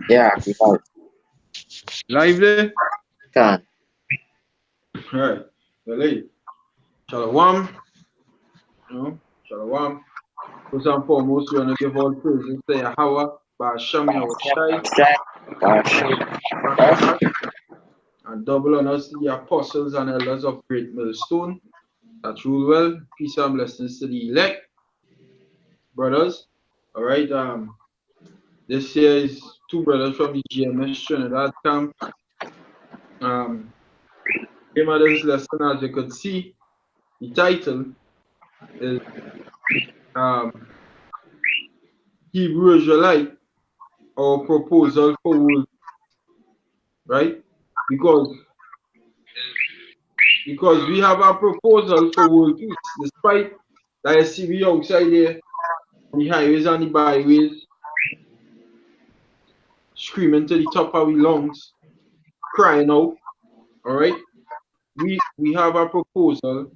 Yeah, we have Live there? can. Alright. Well, hey, Shalom. You know, Shalom. First and foremost, we want to give all praises to Yahweh, Ba'asham Yahushai, Rakadash, and double honors to the apostles and elders of Great Millstone that rule well. Peace and blessings to the elect, brothers. Alright, this here is two brothers from the GMS Trinidad camp. Name of this lesson, as you could see, the title is um, Hebrew Israelite or proposal for world, right? Because we have a proposal for world peace, despite that I see we outside there on the highways and the byways screaming to the top of our lungs, crying out. All right, we have a proposal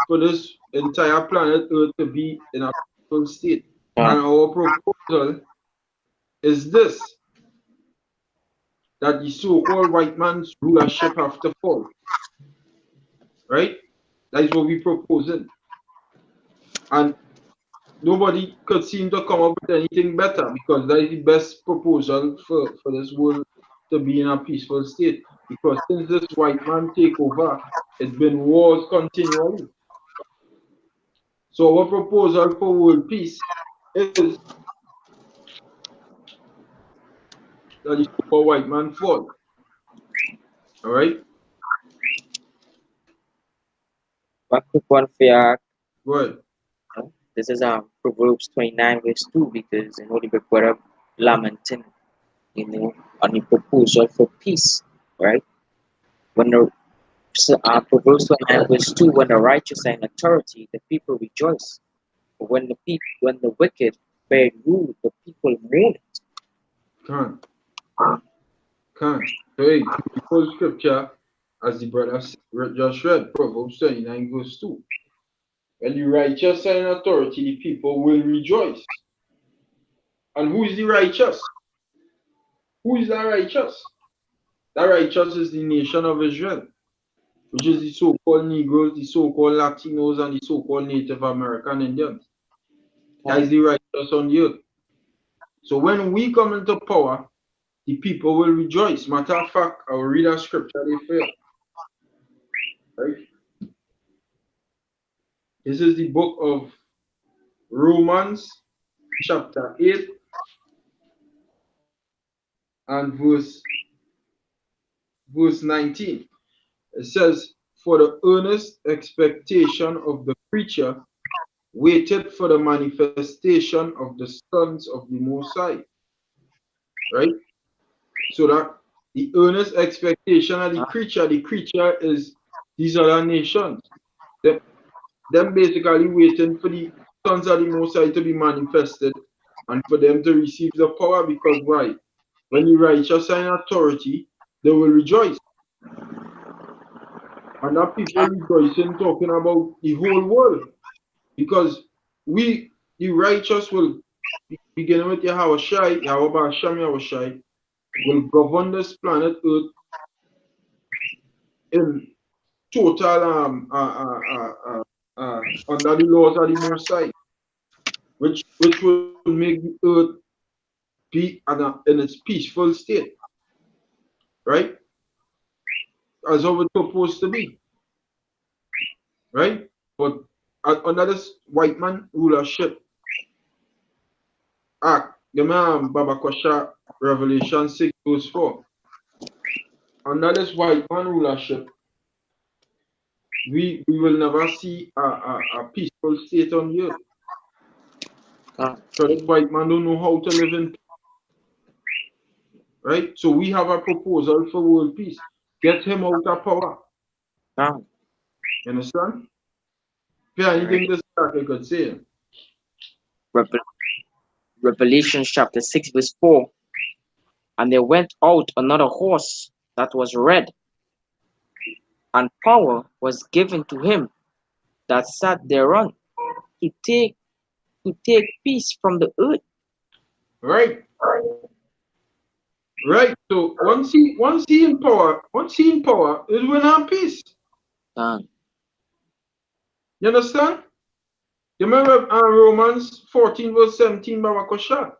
for this entire planet Earth to be in a peaceful state, and our proposal is this: that the so-called white man's rulership have to fall. Right? That is what we're proposing. And nobody could seem to come up with anything better because that is the best proposal for this world to be in a peaceful state. Because since this white man take over, it's been wars continually. So our proposal for world peace is that the so-called white man fall. All right? One quick one for you. Good. This is Proverbs 29 verse 2 because you know the big brother lamenting, on the proposal for peace, right? When the Proverbs 29 verse 2, when the righteous are in authority, the people rejoice. But when the wicked bear rule, the people mourn. Can. Can. So hey, beautiful scripture as the brother just read, Proverbs 29 verse 2. When the righteous are in authority, the people will rejoice. And who is the righteous? Who is the righteous? The righteous is the nation of Israel, which is the so-called Negroes, the so-called Latinos, and the so-called Native American Indians. That is the righteous on the earth. So when we come into power, the people will rejoice. Matter of fact, I will read a scripture they fear. Right? This is the book of Romans, chapter 8, and verse 19. It says, "For the earnest expectation of the creature waited for the manifestation of the sons of the Most High." Right? So that the earnest expectation of the creature is these other nations. Them, them basically waiting for the sons of the Most High to be manifested and for them to receive the power because why? When the righteous are in authority, they will rejoice. And that people rejoicing talking about the whole world. Because we, the righteous, will beginning with Yahweh Shai, Yahweh Ba'asham Yahweh Shai, will govern this planet Earth in total under the laws of the Most High, which will make the earth be in its peaceful state, right? As how it's supposed to be, right? But under this white man rulership act, the man Baba Kosha Revelation 6 verse 4. Under this white man rulership, we will never see a peaceful state on the earth. So this white man don't know how to live in peace, right? So we have a proposal for world peace. Get him out of power. You understand? Yeah, anything this I could say. Revelation chapter 6 verse 4. And there went out another horse that was red, and power was given to him that sat thereon to take peace from the earth. Right? Right. So once he in power, it will have peace. Can. You understand? You remember Romans 14 verse 17 Barakosha.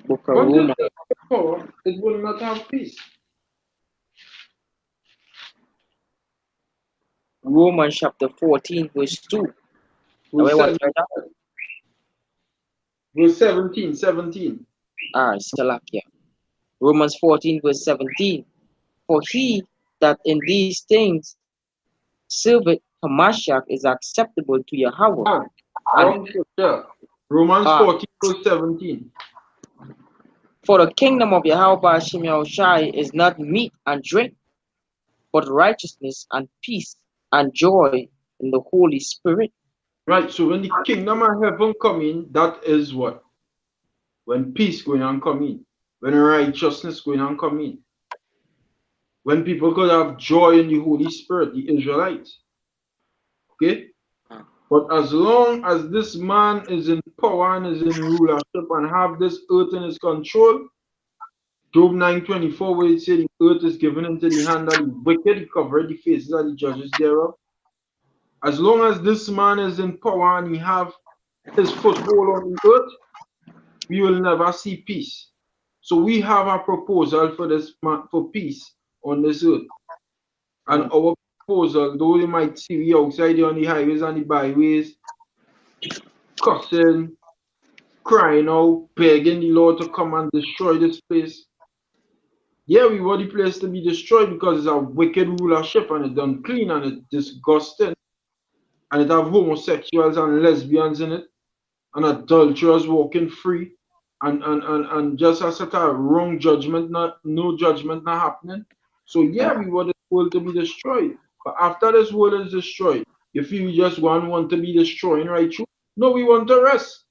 Book of Once it's Romans. in power, it will not have peace. Romans chapter 14, verse 2. Verse What 7, right now? verse 17, 17. Ah, Salakia. Romans 14, verse 17. For he that in these things serveth Hamashiach is acceptable to Yahweh. Ah, And Barakosha. Romans uh, 14 verse 17. for the kingdom of Yahweh Hashem Yahushai is not meat and drink, but righteousness and peace and joy in the Holy Spirit. Right. So when the kingdom of heaven come in, that is what? When peace going on come in. When righteousness going on come in. When people could have joy in the Holy Spirit, the Israelites. Okay? But as long as this man is in power and is in rulership and have this earth in his control, Job 9:24, where it said the earth is given into the hand of the wicked, he covered the faces of the judges thereof. As long as this man is in power and he have his foothold on the earth, we will never see peace. So we have a proposal for this for peace on this earth. And our proposal, though you might see we outside there on the highways and the byways, cussing, crying out, begging the Lord to come and destroy this place. Yeah, we want the place to be destroyed because it's a wicked rulership and it's unclean and it's disgusting. And it have homosexuals and lesbians in it and adulterers walking free and just a sort of wrong judgment, no judgment not happening. So yeah, we want this world to be destroyed. But after this world is destroyed, if you just want to be destroying right through, no, we want to rest.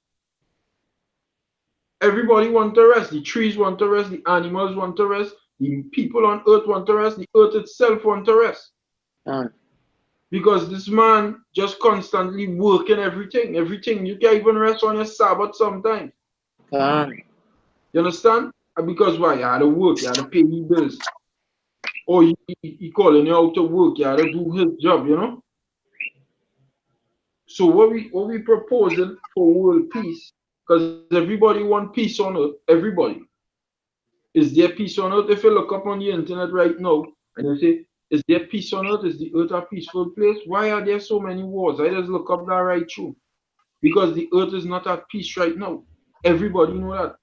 Everybody want to rest. The trees want to rest. The animals want to rest. The people on earth want to rest. The earth itself want to rest. Uh, Because this man just constantly working everything. Everything. You can't even rest on your Sabbath sometimes. can. You understand? And because why? You had to work. You had to pay your bills. Or he calling you out to work. You had to do his job, you know? So what we proposing for world peace, because everybody want peace on earth. Everybody. Is there peace on earth? If you look up on the internet right now and you say, is there peace on earth? Is the earth a peaceful place? Why are there so many wars? I just look up that right through. Because the earth is not at peace right now. Everybody know that.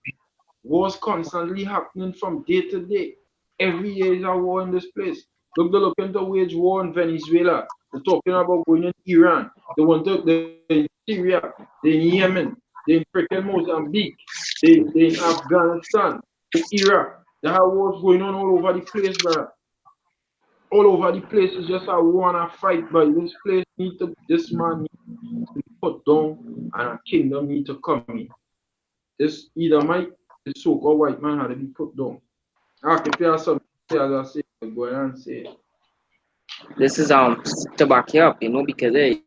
Wars constantly happening from day to day. Every year is a war in this place. Look, they're looking to wage war in Venezuela. They're talking about going in Iran. They're in Syria. They're in Yemen. They're in freaking Mozambique. They're in Afghanistan. In Iraq. They have wars going on all over the place, bro. All over the place is just a war and a fight, but this man needs to be put down and a kingdom need to come in. This either might the so-called white man had to be put down. Okay, if you have something to say, as I say, go ahead and say it. This is to back you up, because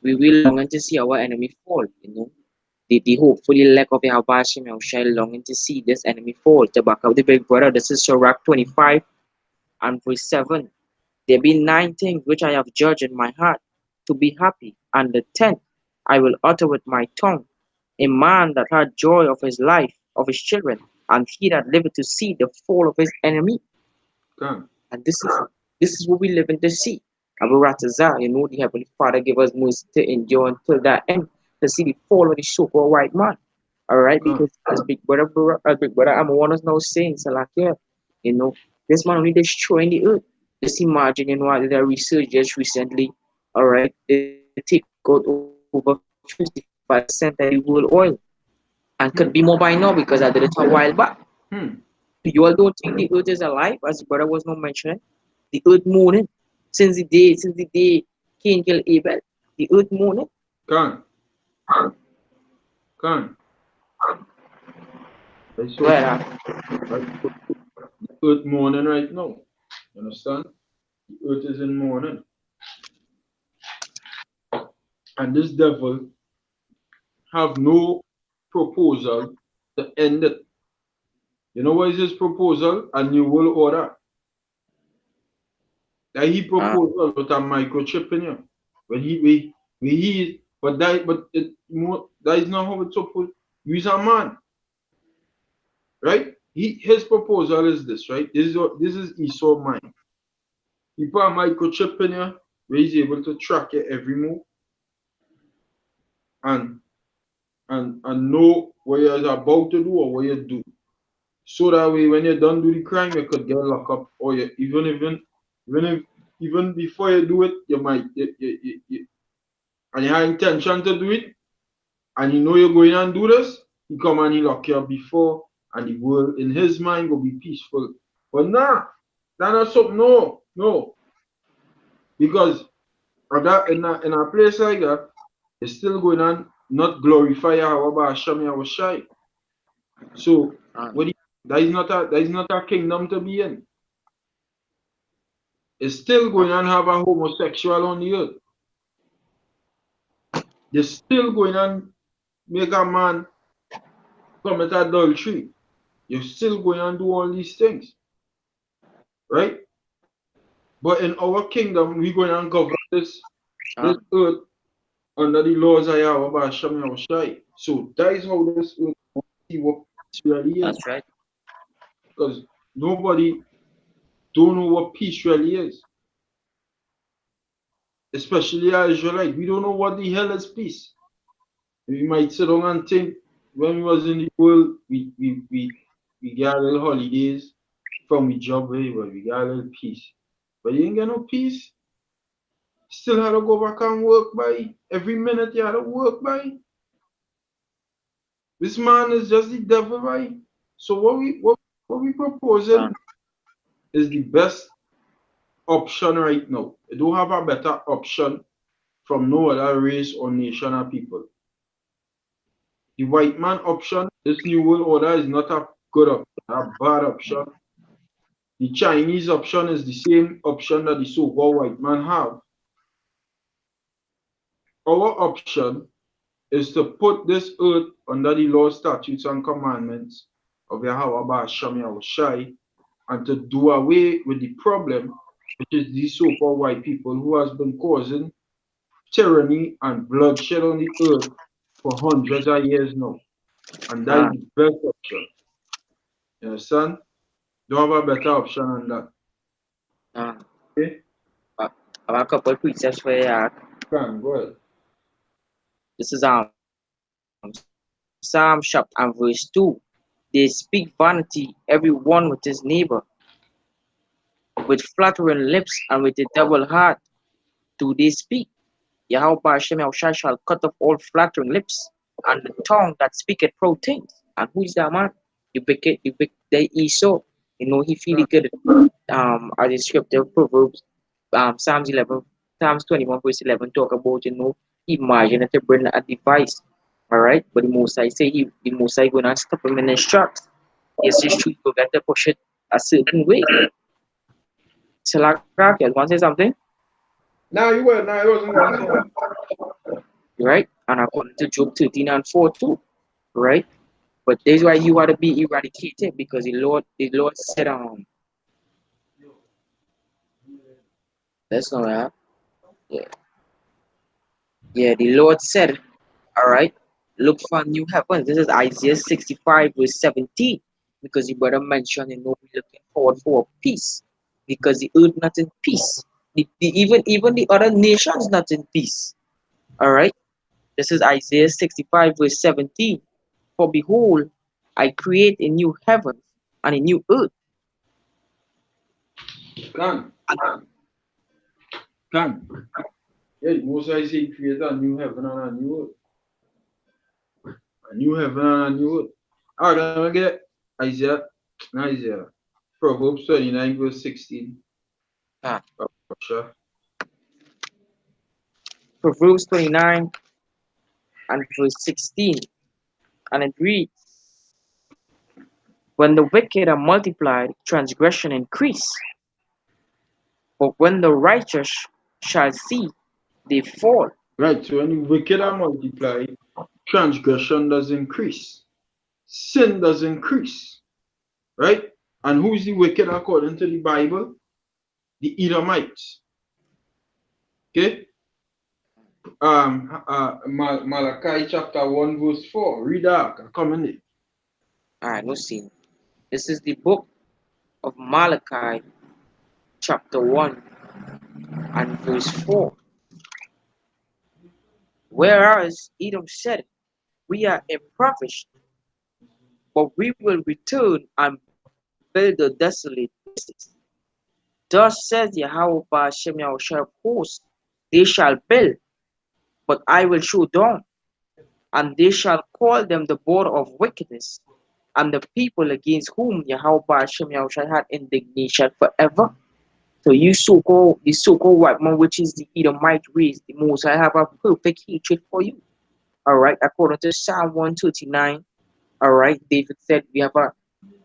we will longing to see our enemy fall, The hopefully lack of Yahweh shall longing to see this enemy fall. To back up the big brother, this is Sirach 25 and verse 7. There be 9 things which I have judged in my heart to be happy, and the 10th I will utter with my tongue. A man that had joy of his life, of his children, and he that liveth to see the fall of his enemy. Come. And this is what we live in to see. Abu Ratazah, the Heavenly Father give us mercy to endure until that end, to see the fall of the so-called white man. Alright, Come. because as big brother I'm one is now saying, Salakia, this man only destroying the earth. Just imagine, I did a research just recently. Alright, they take out over 55% of the world oil. And could be more by now because I did it a while back. Hmm. You all don't think the earth is alive, as the brother was not mentioning? The earth mourning since the day Cain killed Abel. The earth mourning. Come. Come. That's so Well, true. Right? The earth mourning right now. You understand? The earth is in mourning. And this devil have no proposal to end it. You know what is his proposal? A new world order. That he Ah, proposed with a microchip in you. When that is not how it's supposed. He's a man, right? His proposal is this, right? This is Esau mind. He put a microchip in you where he's able to track your every move and and know what you're about to do or what you do. So that way when you're done do the crime you could get locked up or you even if even before you do it, you might and you have intention to do it and you know you're going and do this, he come and he lock you up before and the world in his mind will be peaceful. But nah, that not something no. Because of that in a place like that, it's still going on not glorify Yahweh Hashem Yahweh Shai. So ah, what that is not a kingdom to be in. It's still ah, going on have a homosexual on the earth. They're still going on make a man commit adultery. You're still going on do all these things, right? But in our kingdom, we're going to govern this ah, earth under the laws of Yahweh Hashem Yahweh Shai. So that is how this earth see what peace really is. that's right. Because nobody don't know what peace really is. Especially as Israelite. We don't know what the hell is peace. We might sit down and think when we was in the world, we got a little holidays from we job, but we got a little peace. But you ain't get no peace. Still had to go back and work by every minute you had to work by. This man is just the devil, right? So what we Ah, proposing is the best option right now. You don't have a better option from no other race or nation or people. The white man option, this new world order is not a good option, a bad option. The Chinese option is the same option that the so-called white man have. Our option is to put this earth under the law, statutes, and commandments of Yahweh Hashem Yahweh Shai, and to do away with the problem, which is these so-called white people who has been causing tyranny and bloodshed on the earth for hundreds of years now. And that is ah, the best option. You understand? Don't have a better option than that. ah. Okay? I have a couple precepts for you. Can go ahead. This is Psalm chapter and verse 2. They speak vanity, every one with his neighbor, with flattering lips and with a double heart do they speak. Yahweh Hashem Yahushua shall cut off all flattering lips and the tongue that speaketh proud things. And who is that man? The Esau. You know, he feel Can, good. As the scripture Proverbs, Psalms 11, Psalms 21, verse 11, talk about, imagine that to bring a device. All right, but the Most I say, the Most I gonna stop him in his tracks. Yes, it's true. You got to push it a certain way. So, like, you want to say something? now you were, now I wasn't going to say that. Right? And according to Job 13 and 4 too, right? But this is why you want to be eradicated because the Lord said, that's not right. Yeah, yeah, the Lord said, all right, look for new heavens. This is Isaiah 65 verse 17, because the brother mentioned, we're looking forward for peace because the earth not in peace. Even the other nations not in peace. All right, this is Isaiah 65 verse 17. For behold, I create a new heaven and a new earth. Can, can. Yeah, most I say create a new heaven and a new earth. A new heaven and a new earth. All right, I'm going to get Isaiah, not Isaiah, Proverbs 29 verse 16. Ah, Sure. Proverbs 29 and verse 16. And it reads, when the wicked are multiplied, transgression increase. But when the righteous shall see, they fall. Right, so when the wicked are multiplied, transgression does increase. Sin does increase. right? And who's the wicked according to the Bible? The Edomites. Okay? Malachi chapter 1, verse 4. Read that. Come in it. Alright, let's see. This is the book of Malachi, chapter 1 and verse 4. Whereas Edom said, we are impoverished, but we will return and build the desolate places. Thus says Yahweh Hashem Yahushua of hosts, they shall build, but I will show down, and they shall call them the border of wickedness, and the people against whom Yahweh Hashem Yahushua had indignation forever. So you so-called the so-called white man, which is the Edomite race, the most I have a perfect hatred for you. All right, according to Psalm 139. All right, David said we have a.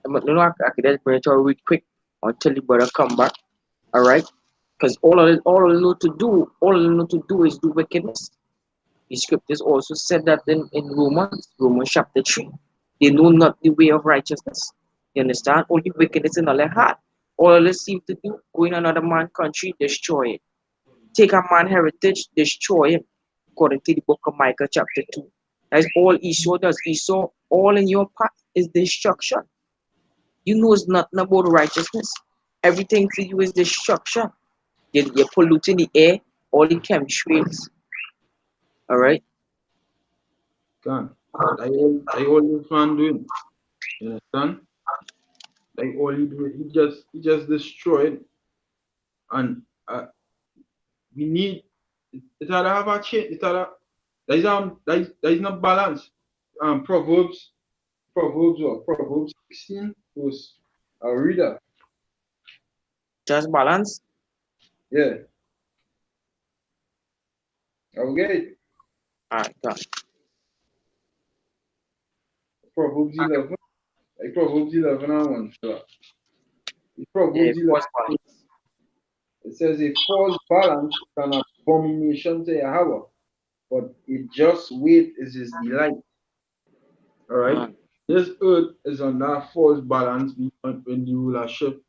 I could just bring it to real quick until the brother come back. All right, because all they know to do, all they know to do is do wickedness. The scriptures also said that in Romans chapter 3. They know not the way of righteousness. You understand? Only wickedness in all their heart. All they seem to do, go in another man's country, destroy it. Take a man's heritage, destroy him. According to the book of Micah chapter 2. That's all Esau does. Esau, all in your path is destruction. You know it's nothing about righteousness. Everything to you is destruction. You're polluting the air, all the chemtrails. All right? Can. They all this man doing. You understand? They all he do, he just destroyed. And we need it had to have a change. It had to, there is no balance. Proverbs what? Proverbs 16 was a reader. Just balance. Yeah. Okay. All right, go. Proverbs 11. Like Proverbs 11 and 1. So Yeah, Proverbs 11. first balance. It says a false balance is an abomination to Yahweh, but a just weight is his delight. All right. This earth is on that false balance in the rulership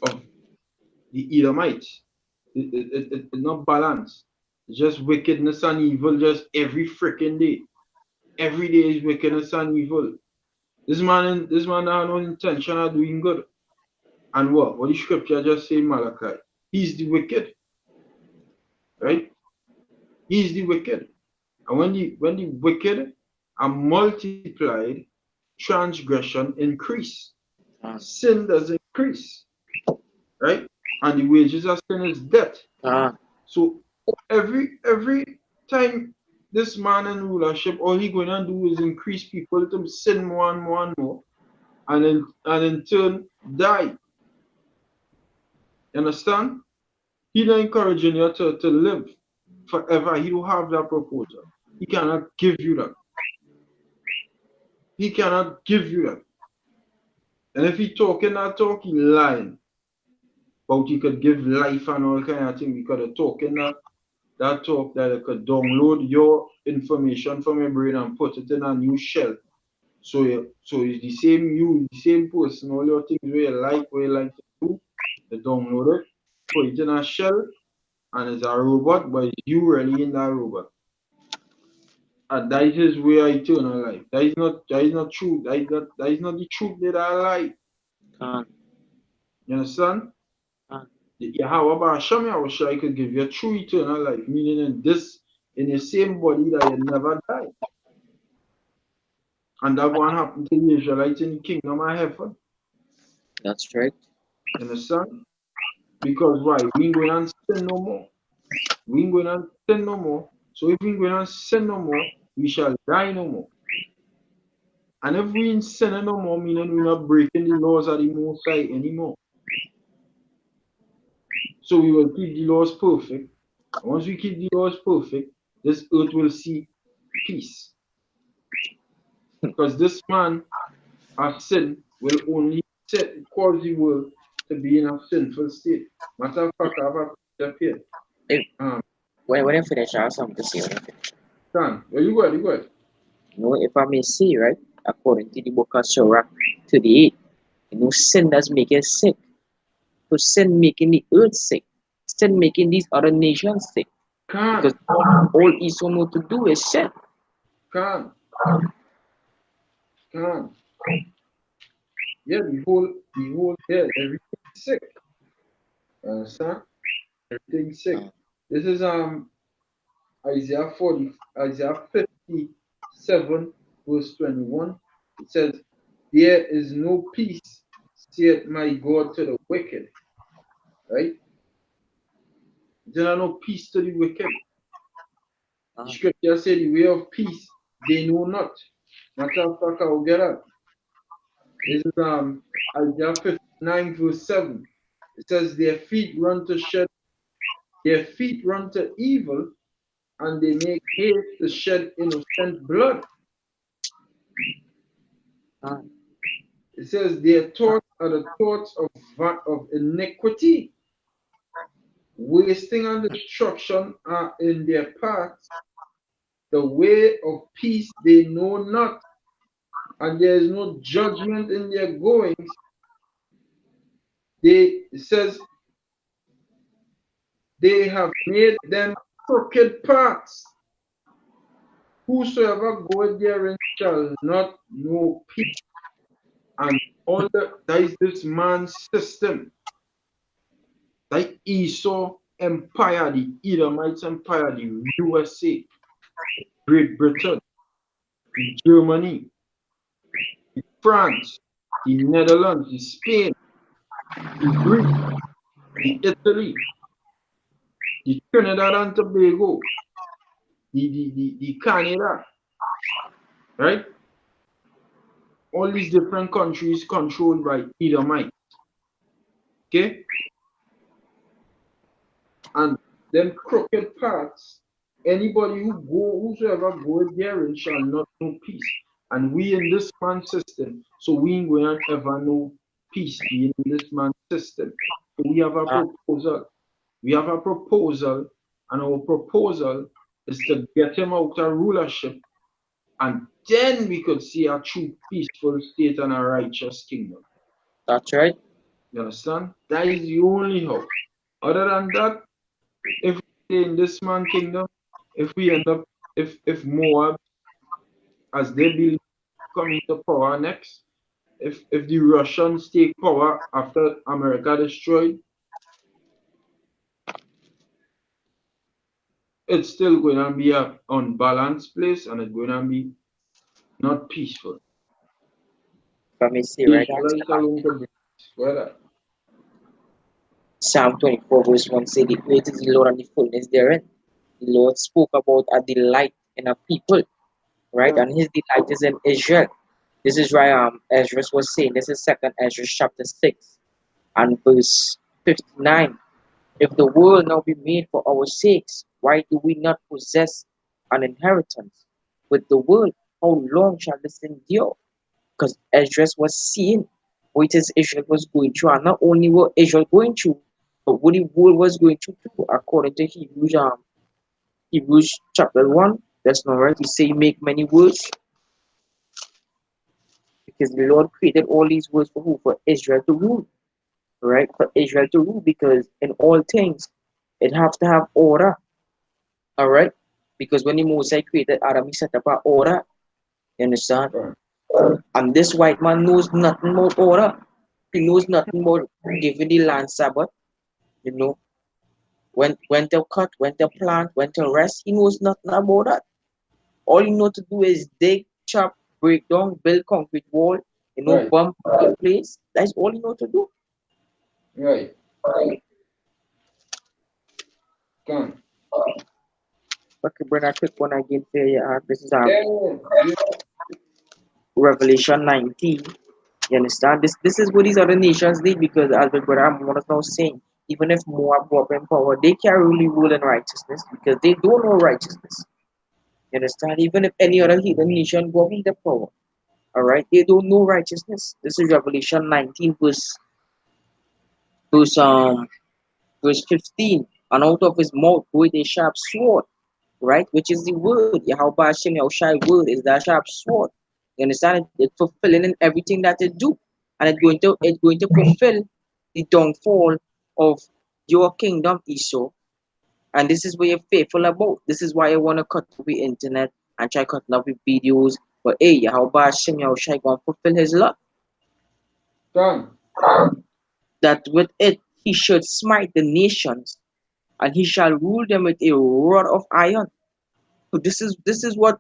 of the Edomites. It's not balanced. It's just wickedness and evil just every freaking day. Every day is wickedness and evil. This man had no intention of doing good. And what? What the scripture just say Malachi? He's the wicked, right? He's the wicked. And when the wicked are multiplied, transgression increase. Sin does increase, right? And the wages of sin is death. So every time this man in rulership, all he gonna do is increase people to sin more and more and more, and in turn die. You understand? He not encouraging you to live forever. He don't have that proposal. He cannot give you that. He cannot give you that. And if he talking that talk, he lying. But he could give life and all kind of things. He could have talking that talk that it could download your information from your brain and put it in a new shell. So it's the same you, the same person, all your things where you like to do, they download it, put it in a shell, and it's a robot, but it's you really in that robot. And that is where eternal life. That is not true. That is not the truth that I like. You understand? Yahweh Hashem Yahushua could give you a true eternal life, meaning in the same body that you never die. And that going to happen to the Israelites in the kingdom of heaven. That's right. You understand? Because why? We ain't going to sin no more. We ain't going to sin no more. So if we ain't going to sin no more, we shall die no more. And if we ain't sinning no more, meaning we're not breaking the laws of the Most High anymore. So we will keep the laws perfect. Once we keep the laws perfect, this earth will see peace. Because this man of sin will only cause the world to be in a sinful state. Matter of fact, I have a picture here. If, when I finish, I have something to say. When I finish. Can. Well, you go ahead, you go ahead. You know, if I may say, right, according to the book of Sirach 38, Sin does make us sick. So sin making the earth sick. Sin making these other nations sick. Because Can, all Esau know to do is sin. can, can. Yeah, the whole, yeah, everything's sick. Understand? Everything's sick. This is Isaiah 40, Isaiah 57, verse 21. It says, there is no peace, saith my God to the wicked. Right? There are no peace to the wicked. The Uh, scripture said the way of peace they know not. Matter of fact, I'll get that. This is Isaiah 59, verse 7. It says, their feet run to evil, and they make haste to shed innocent blood. uh, It says their thoughts are the thoughts of iniquity. Wasting and destruction are in their paths. The way of peace they know not, and there is no judgment in their goings. It says they have made them crooked paths. Whosoever goeth therein shall not know peace. And that is this man's system. Like Esau Empire, the Edomites Empire, the USA, Great Britain, the Germany, the France, the Netherlands, the Spain, the Greece, the Italy, the Trinidad and Tobago, the Canada, right? All these different countries controlled by Edomites. Okay? And them crooked paths, whosoever goeth therein shall not know peace. And we in this man's system, so we ain't going to ever know peace being in this man's system. So we have a uh, proposal. We have a proposal, and our proposal is to get him out of rulership, and then we could see a true peaceful state and a righteous kingdom. that's right. You understand? That is the only hope. Other than that, if we stay in this man kingdom, if we end up, if Moab, as they believe, come into power next, if the Russians take power after America destroyed, it's still going to be a unbalanced place, and it's going to be not peaceful. Let me see, The right? Israelites are going to bring weather. Psalm 24, verse 1 say, the earth is the Lord and the fullness therein. The Lord spoke about a delight in a people, right? Yeah, And his delight is in Israel. This is why Ezra was saying, this is second Ezra chapter 6 and verse 59. If the world now be made for our sakes, why do we not possess an inheritance with the world? How long shall this endure? Because Ezra was seeing what it is Israel was going through, and not only what Israel going through, but what the world was going through too, according to Hebrews chapter 1. That's not right. He say make many words because the Lord created all these words for who? For Israel to rule, right? For Israel to rule, because in all things it have to have order, all right? Because when the Mosai created Adam, he set up an order. You understand? right, And this white man knows nothing about order. He knows nothing about giving the land Sabbath. You know, when to cut, when to plant, when to rest. He knows nothing about that. All you know to do is dig, chop, break down, build concrete wall, right, bump the place. That's all you know to do. right. Come. Okay, bring a quick one again for you. This is Yeah, yeah, Revelation 19. You understand? This is what these other nations did because as the brother Amon is now saying, even if Moab go up in power, they can't really rule in righteousness because they don't know righteousness. You understand? Even if any other heathen nation go up in the power, all right, they don't know righteousness. This is Revelation 19, verse verse 15. And out of his mouth goeth a sharp sword, right? Which is the word. Yahweh Hashem Yahushai word is that sharp sword. You understand? It's fulfilling in everything that it do. and it's going to fulfill the downfall of your kingdom, Esau. And this is what you're faithful about. This is why I want to cut off the internet and try cutting off the videos. But hey, how about Shem Yahushai going to fulfill his law? Done. That with it he should smite the nations, and he shall rule them with a rod of iron. So this is what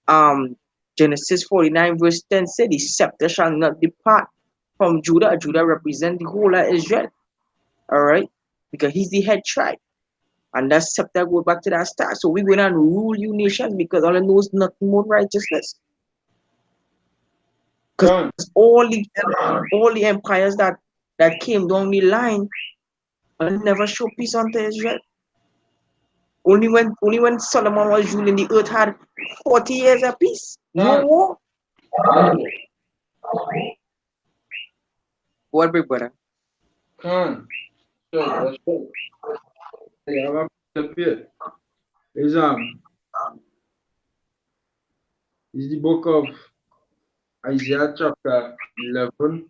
um Genesis 49 verse 10 said, the scepter shall not depart from Judah. Judah represent the whole of Israel. Alright? Because he's the head tribe. And that scepter goes back to that star. So we're going to rule you nations because all I know is nothing more righteousness. Because Done. all the empires that came down the line and never show peace unto Israel. Only when Solomon was ruling, the earth had 40 years of peace. No Done. war. Done. What big brother? Done. Right, that's right. Hey, I have a up here. Is is the book of Isaiah chapter 11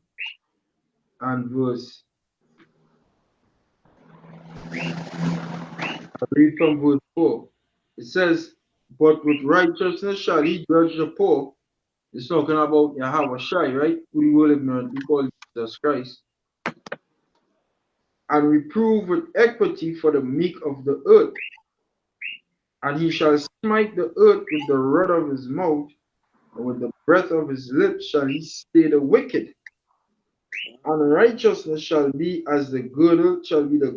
and verse. I read from verse 4. It says, "But with righteousness shall he judge the poor." It's talking about Yahweh Shai, right? Who the world ignorantly call Jesus Christ. "And reprove with equity for the meek of the earth. And he shall smite the earth with the rod of his mouth, and with the breath of his lips shall he slay the wicked. And righteousness shall be the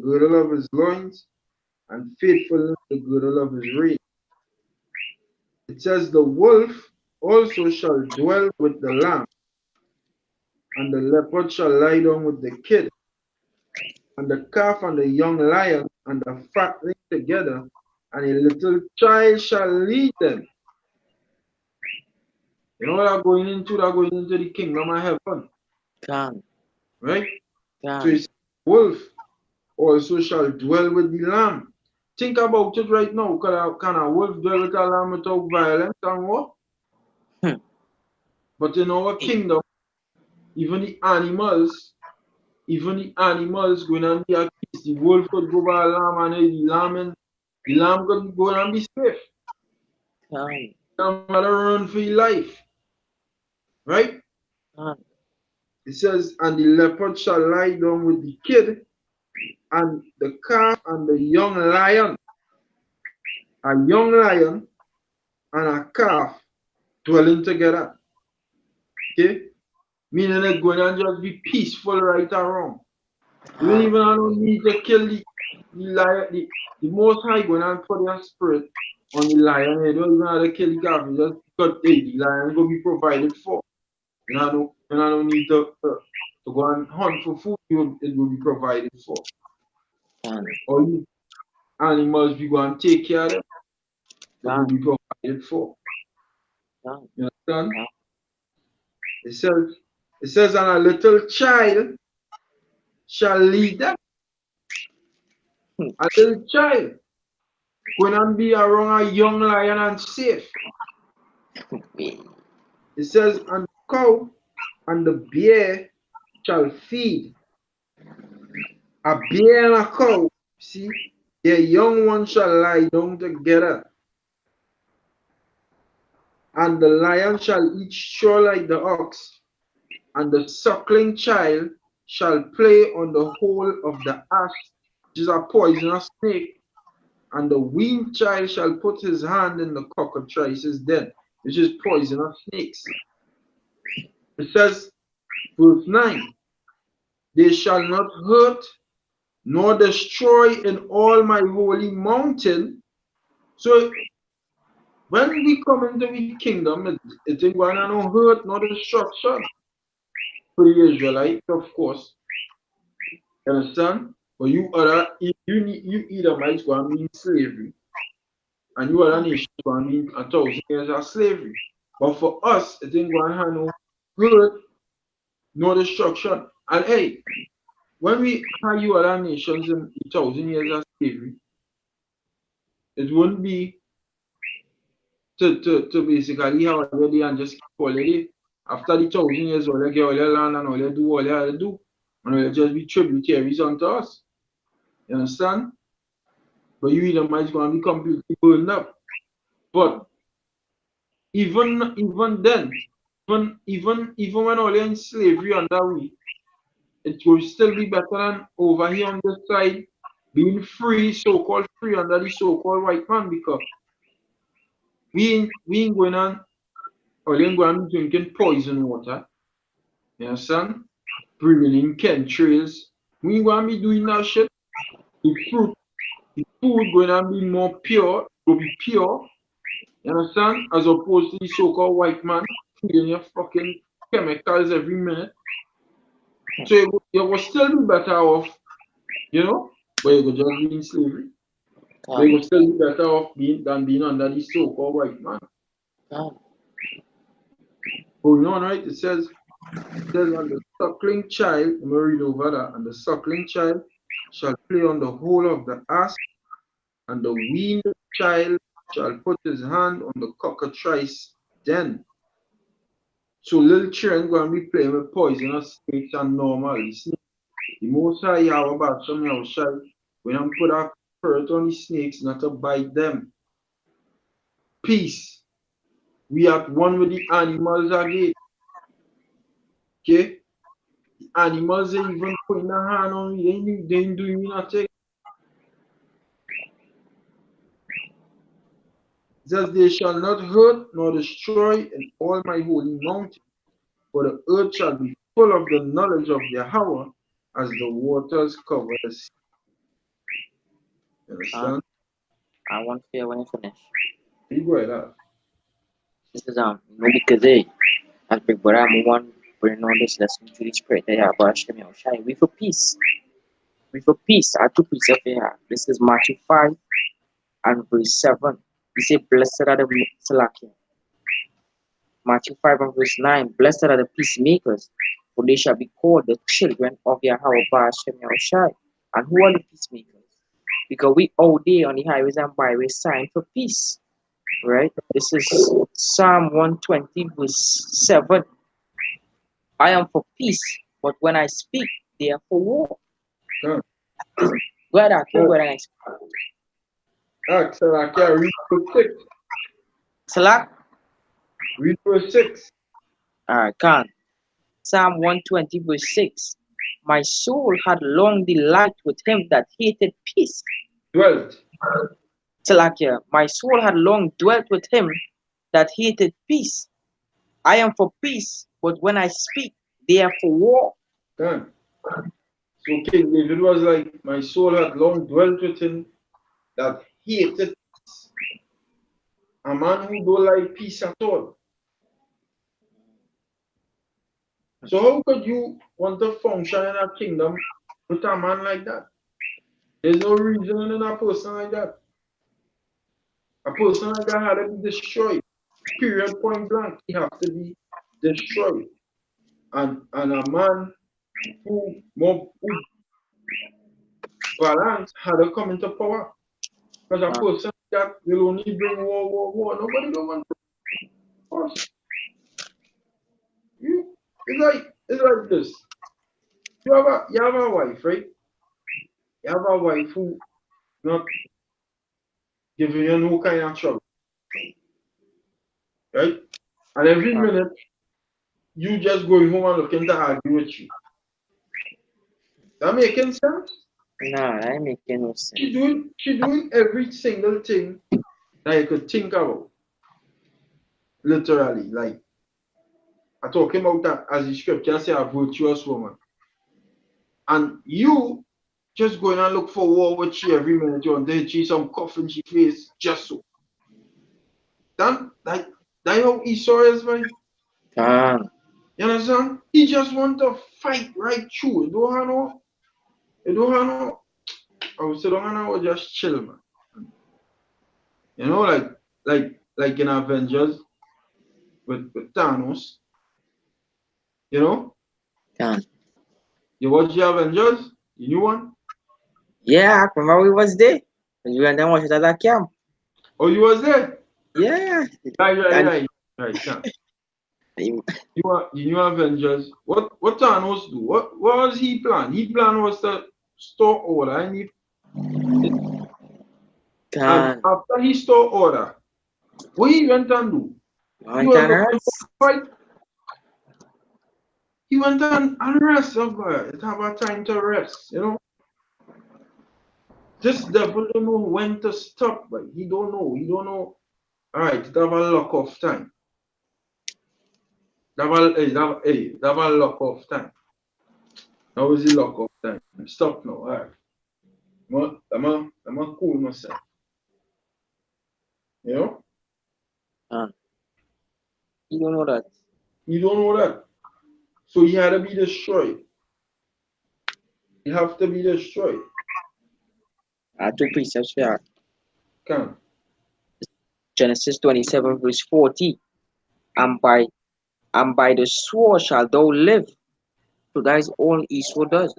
girdle of his loins, and faithfulness the girdle of his reins." It says, "The wolf also shall dwell with the lamb, and the leopard shall lie down with the kid, and the calf and the young lion and the fatling together, and a little child shall lead them." You know what I'm going into? They're going into the kingdom of heaven, Can, right? So can, it's wolf also shall dwell with the lamb. Think about it right now. Can a wolf dwell with a lamb without violence and what? hmm, But in our kingdom, even the animals, going and be at peace. The wolf could go by a lamb, and the lamb could go and be safe. can, No matter run for your life, right? can, It says, "And the leopard shall lie down with the kid, and the calf and the young lion." A young lion and a calf dwelling together. Okay? Meaning it's going to just be peaceful right around. You don't can, even I don't need to kill the lion. The most high going to put their spirit on the lion. You don't even have to kill the calf. You just cut the lion will be provided for. You don't need to go and hunt for food. It will be provided for. can, All the animals we go and take care of them, it will can, be provided for. can, You understand? can. It says, "And a little child shall lead them." A little child going and be around a young lion and safe. It says, "And the cow and the bear shall feed." A bear and a cow, see, their young ones shall lie down together, and the lion shall eat straw like the ox, and the suckling child shall play on the hole of the asp, which is a poisonous snake, and the weaned child shall put his hand in the cockatrice's den, which is poisonous snakes. It says, verse 9, "They shall not hurt nor destroy in all my holy mountain." So when we come into the kingdom, it ain't going to no hurt nor destruction for the Israelites, of course. You understand? But you Edomites going to be in slavery, and you other nations going to be in 1,000 years of slavery. But for us, it ain't going to have no hurt, no destruction. And hey, when we have you other nations in 1,000 years of slavery, it wouldn't be to basically have a ready and just keep holiday after the 1,000 years, all you get all your land and all you do all you have to do. And all you just be tributaries unto us. You understand? But you Edomites going to be completely burned up. But even then, even when all you're in slavery under we, it will still be better than over here on this side being free, so-called free under the so-called white man, because we ain't going on or ain't going to be drinking poison water. You understand? Breathing in chemtrails. We ain't going to be doing that shit. The fruit, the food going to be more pure, will be pure. You understand? As opposed to the so-called white man feeding your fucking chemicals every minute. So you will still be better off, you know, but you could just be in slavery. But you Come, will still be better off than being under the so-called white man. come. Going on, right? It says, and the suckling child, let me read over that, and the suckling child shall play on the hole of the ass, and the weaned child shall put his hand on the cockatrice den. So little children going to be playing with poisonous snakes and normal snakes. The most high Yahweh Basham Yahushai, when I put a curse on the snakes not to bite them. Peace. We are one with the animals again. Okay? The animals they even putting a hand on me, they ain't doing me nothing. It says they shall not hurt nor destroy in all my holy mountain, for the earth shall be full of the knowledge of Yahweh as the waters cover the sea. You Uh, understand? I want to hear when you finish. You go ahead. This is because as big brother, I want bring on this lesson to the spirit that you about Hashem Yahushai. We for peace. We for peace. I to peace of here. This is Matthew 5 and verse 7. He said, blessed are the Salakia. Matthew 5 and verse 9. Blessed are the peacemakers, for they shall be called the children of Yahweh Hashem Yahushai. And who are the peacemakers? Because we all day on the highways and byways sign for peace. Right? This is Psalm 120 verse 7. I am for peace, but when I speak, they are for war. Huh. Go ahead, Akim, go ahead and Acts, I can read verse 6. Salak? Read verse 6. Alright, can. Psalm 120 verse 6. My soul had long delight with him that hated peace. Dwelt. Salakia, my soul had long dwelt with him that hated peace. I am for peace, but when I speak, they are for war. Huh. So King David was like, my soul had long dwelt with him that hated peace. A man who don't like peace at all. So how could you want to function in a kingdom with a man like that? There's no reason in a person like that. A person like that had to be destroyed. Period, point blank. He has to be destroyed. And a man who balance had to come into power. Because a person that will only bring war. Nobody don't want war. It's like this. You have a wife, right? You have a wife who not giving you no kind of trouble, right? And every minute you just going home and looking to argue with you. That making sense? Nah, that ain't making no sense. She doing every single thing that you could think about. Literally. Like I'm talking about that as the scripture say a virtuous woman. And you just going and look for war with she every minute you want to hit she some cough in she face just so. That how Esau is, man. Can. You understand? He just want to fight right through. You don't have no. I would say don't have no just chill, man. You know, like in Avengers with Thanos. You know? Can. You watch the Avengers? The new one? Yeah, I remember we was there. You and them watch it at that camp. Oh, you was there? Yeah. Right, right, And right. Right, can. The new Avengers. What Thanos do? What was he plan? He plan was to store order and Can after he store order, what he went and do? He want was an looking for rest? fight. He went and rest of it have a time to rest, This devil don't know when to stop, but he don't know. He don't know. Alright, it have a lock off time. That have a lock off time. Now is the lock off time. Stop now. Alright. I'm a cool myself. You know? Can you don't know that? You don't know that. So he had to be destroyed. He have to be destroyed. Two precepts here. Can. Genesis 27 verse 40. And by the sword shall thou live. So that is all Esau does.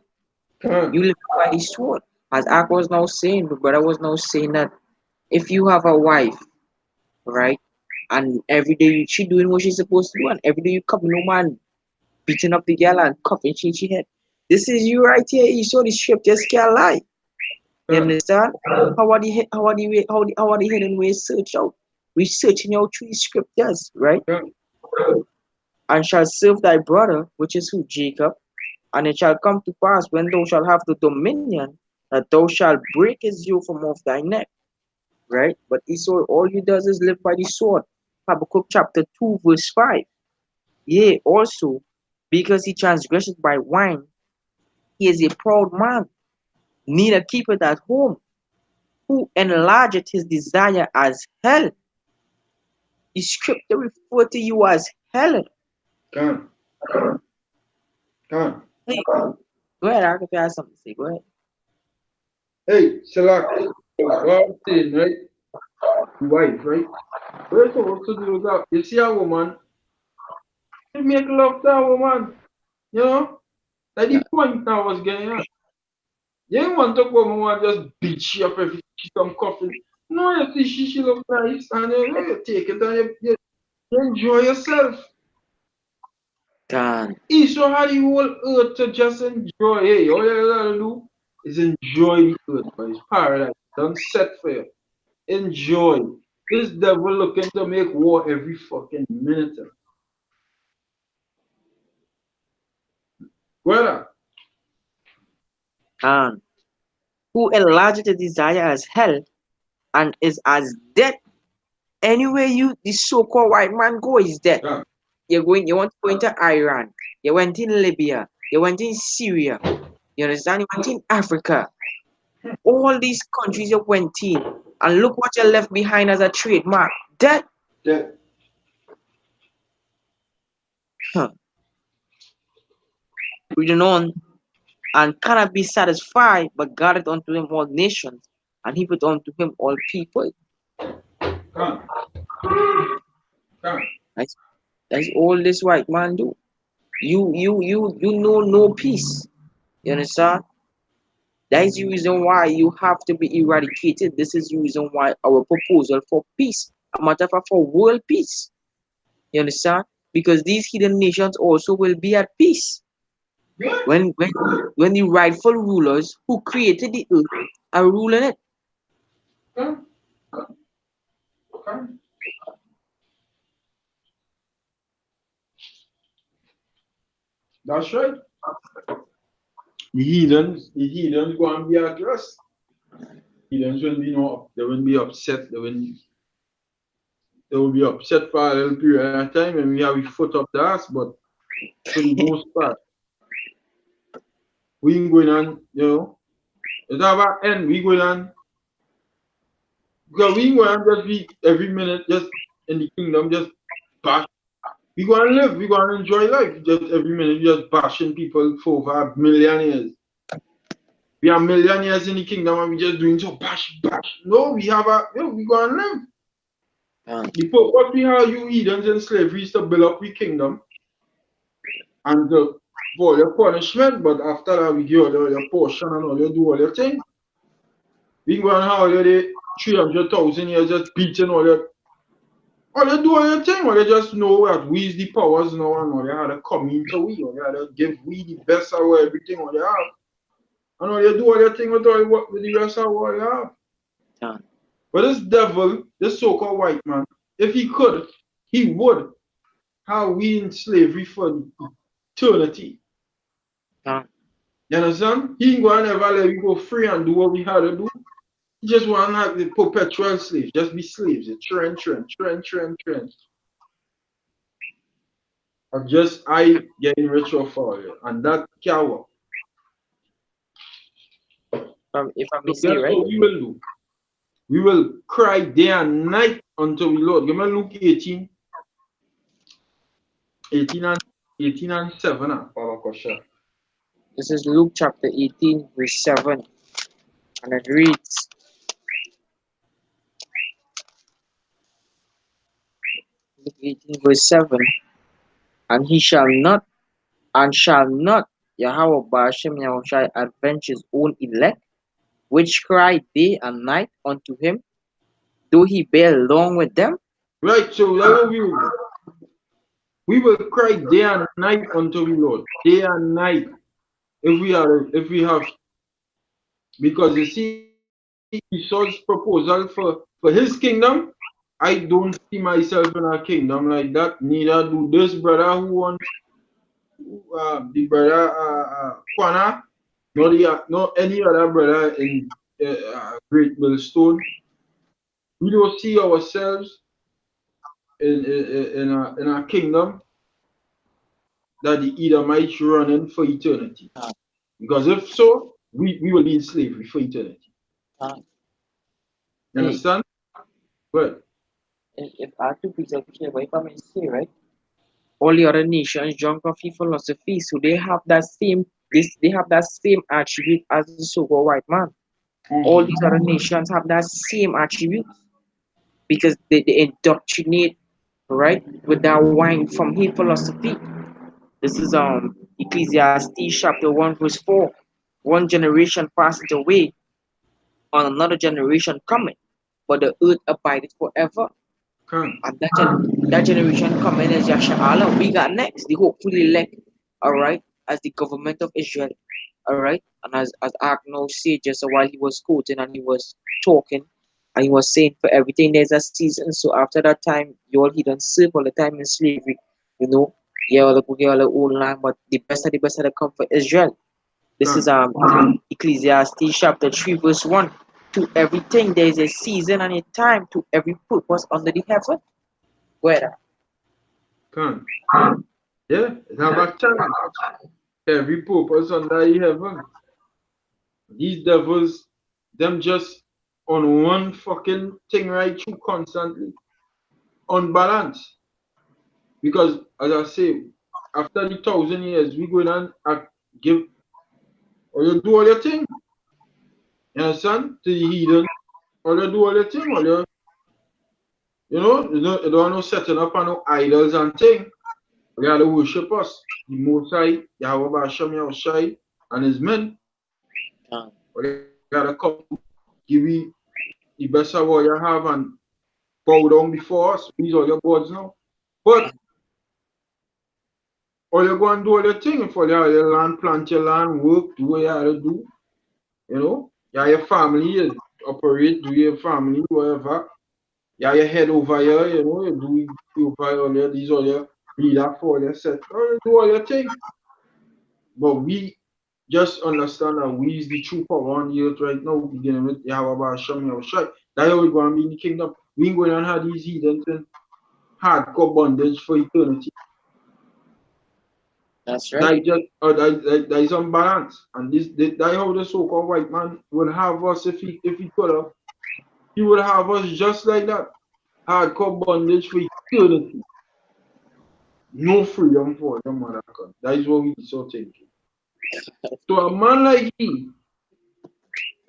You Can. live by the sword. As Ak was now saying, the brother was now saying that if you have a wife, right, and every day she doing what she's supposed to do, and every day you come, no man beating up the girl and cuffing she head. This is you right here. Esau, the scriptures can't lie. You Can. understand? How are the hidden ways search out? We searching out through the scriptures, right? Can. And shall serve thy brother, which is who? Jacob. And it shall come to pass when thou shalt have the dominion that thou shalt break his yoke from off thy neck. Right? But Esau, all he does is live by the sword. Habakkuk chapter 2, verse 5. Yea, also, because he transgressed by wine, he is a proud man, neither keepeth at home, who enlargeth his desire as hell. The scripture refer to you as hell. Can. Can. Hey, go ahead, I can have something to say. Go ahead. Hey, Shalak. What I'm saying, right? The wife, right? What you supposed to do is that you see a woman, you make love to a woman. You know? Like Yeah. the point I was getting at. You don't want to come and just beat she up every she come coughing. No, you see she look nice and you take it and you enjoy yourself. Can. Esau had the whole earth to just enjoy. Hey, all you gotta do is enjoy the earth, but it's paradise. Don't set for you. Enjoy. This devil looking to make war every fucking minute. Well, Can. Who enlargeth the desire as hell and is as dead. Anywhere you the so-called white man go is dead. yeah, You want to go into Iran, you went in Libya, you went in Syria, you understand? You went in Africa. All these countries you went in, and look what you left behind as a trademark. Dead. that, Huh. Reading on, and cannot be satisfied, but God it unto him all nations, and he put unto him all people. can, can, That's, that's all this white man do. You know no peace. You understand? That is the reason why you have to be eradicated. This is the reason why our proposal for peace, a matter of fact, for world peace. You understand? Because these hidden nations also will be at peace when when when the rightful rulers who created the earth are ruling it. can, can. That's right. The heathens go and be at rest. Heathens will be no, they will be upset. They will be upset for a little period of time and we have a foot up the ass, but for the most part, we ain't going on, it's have an end. We going on because we ain't going on just be every minute just in the kingdom, just bash. We gonna live, we gonna enjoy life. Just every minute just bashing people for over a million years. We are millionaires in the kingdom and we just doing so bash, bash. No, we gonna live. Um, The purpose we have you heathens in slavery is to build up we kingdom and for your punishment, but after that we give all your portion and all you do all your thing. We gonna have all your 300,000 years just beating all your Or they do other thing, or they just know that we is the powers now and or they had to come into we, or they had to give we the best of everything what they have. And or they do other thing with all with the rest of what they have. Done. But this devil, this so-called white man, if he could, he would have we in slavery for eternity. Done. You understand? He ain't gonna never let we go free and do what we had to do. He just wanna have the perpetual slaves, just be slaves, trend. Or just I getting rich off all it. And that can work. If I may So say, guess right? what we will do? We will cry day and night until we Lord. Give me Luke 18, 18 and 18 and 7. This is Luke chapter 18, verse 7. And it reads, Luke 18, verse 7. And he shall not Yahweh Bashem Yahushai avenge his own elect, which cry day and night unto him, though he bear long with them. Right, so that's what we will do. We will cry day and night until we Lord. Day and night. If we have, because you see Esau's proposal for his kingdom, I don't see myself in a kingdom like that. Neither do this brother who wants the brother Kwana, nor any other brother in Great Millstone. We don't see ourselves in a kingdom that the Edomites running for eternity. Because if so, we will be in slavery for eternity. Uh, You hey, understand? But if I have to be clear, if I may say, right? All the other nations, geography, philosophy, so they have that same they have that same attribute as the so-called white man. All these other nations have that same attribute because they indoctrinate right with that wine from hate philosophy. This is Ecclesiastes chapter 1 verse 4. One generation passeth away, on another generation coming, but the earth abideth forever. can And that generation coming is Yasha'Allah. We got next, the hopefully elect, all right, as the government of Israel, all right. And as Agno said just a while he was quoting and he was talking, and he was saying for everything there's a season. So after that time, you all he done serve all the time in slavery, you know. Yeah, all the good, all the old land, but the best of the come for Israel. This is can Ecclesiastes chapter 3, verse 1. To everything there is a season and a time to every purpose under the heaven. Where can yeah, it have a time. Every purpose under the heaven. These devils, them just on one fucking thing right through constantly, unbalanced. Because as I say, after the 1,000 years, we go down and give or you do all your thing. You understand? To the heathen, or you do all your thing, or you don't no setting up on no idols and thing. You gotta worship us. The Most High, Yahweh Bashem Yahushai, and his men. um, Or you gotta come give you the best of what you have and bow down before us. These are your gods now. But all you go and do all your thing for your land, plant your land, work, do what you have to do. You know, yeah, your family, you operate, do your family, whatever. Yeah, your head over here, you know, you do over all your, these all your leader for your set, you do all your thing. But we just understand that we is the true power on the earth right now, beginning with Yahweh Hashem Yahushai. That's how we going to be in the kingdom. We ain't going to have these heathens in hardcore bondage for eternity. that's right. That just that is unbalanced. And that how the so-called white man would have us if he could have. He would have us just like that. Hardcore bondage for eternity. No freedom for the mother God. That is what we so thinking. So a man like he,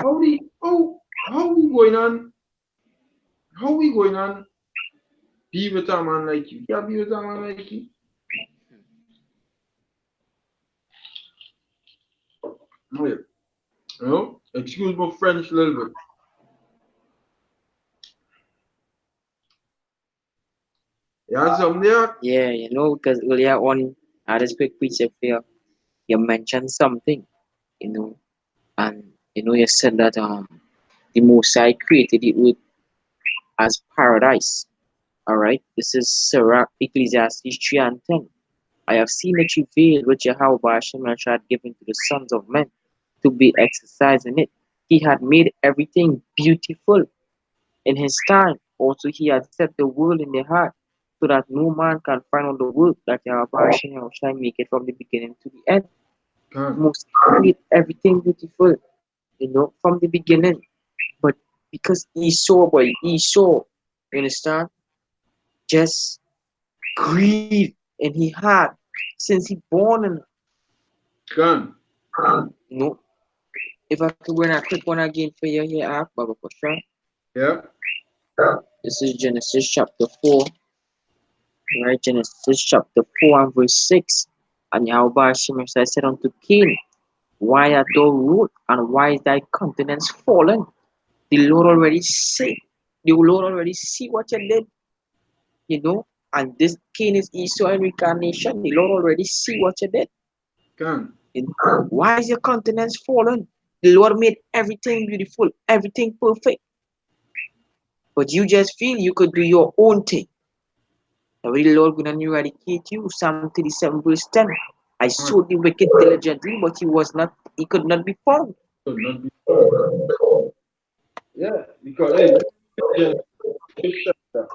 how we going on? How we going on be with a man like you? Yeah, be with a man like you. No, yeah. You know, excuse my French a little bit. Yeah, some there. Yeah, because earlier on, I just quick precept here, you mentioned something, you know, and you said that the Most High created the earth as paradise. All right, this is Sirach, Ecclesiastes 3 and 10. I have seen the travail which Yahweh Hashem had given to the sons of men to be exercised in it. He had made everything beautiful in his time. Also, he had set the world in their heart so that no man can find out the work that Yahweh Hashem shall make it from the beginning to the end. Can. Most made everything beautiful, from the beginning. But because Esau, you understand, just greed and he had since he born and Can. you know if I could run a quick one again for you here, Baba Kosha. Yeah. This is Genesis chapter 4, right? Genesis chapter 4 and verse 6. And Yahweh Hashem said unto Cain, why art thou rude, and why is thy countenance fallen? The Lord already see. The Lord already see what you did, and this Cain is Esau incarnation. The Lord already see what you did. Can. Why is your countenance fallen? The Lord made everything beautiful, everything perfect. But you just feel you could do your own thing. The way the Lord gonna eradicate you. Psalm 37 verse 10. I Can. sought the wicked diligently, but he could not be found. Could not be found. Yeah, because hey, Genesis chapter.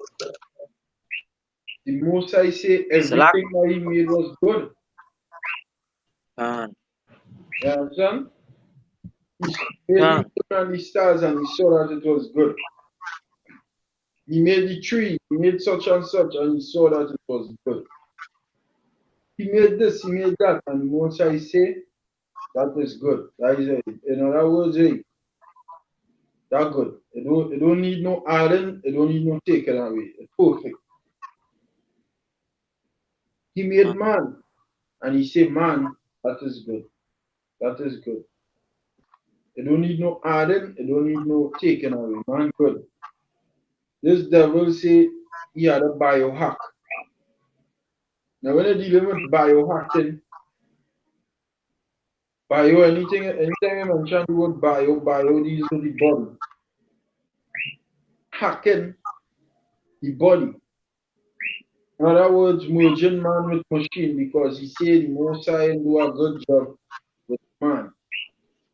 The Most I say Salak. everything that He made was good. Can, You understand? He made the can, moon and the stars and He saw that it was good. He made the tree, He made such and such, and He saw that it was good. He made this, He made that, and the Most I say that is good. That is it. In other words, hey, that good. It don't need no adding, it don't need no taking away. It's perfect. He made can, man, and He said, man, that is good. That is good. It don't need no adding, it don't need no taking away. Man, good. This devil say he had a biohack. Now, when you're dealing with biohacking, anytime you mention the word bio, these are the body. Hacking the body. In other words, merging man with machine because he said the Most High do a good job with man.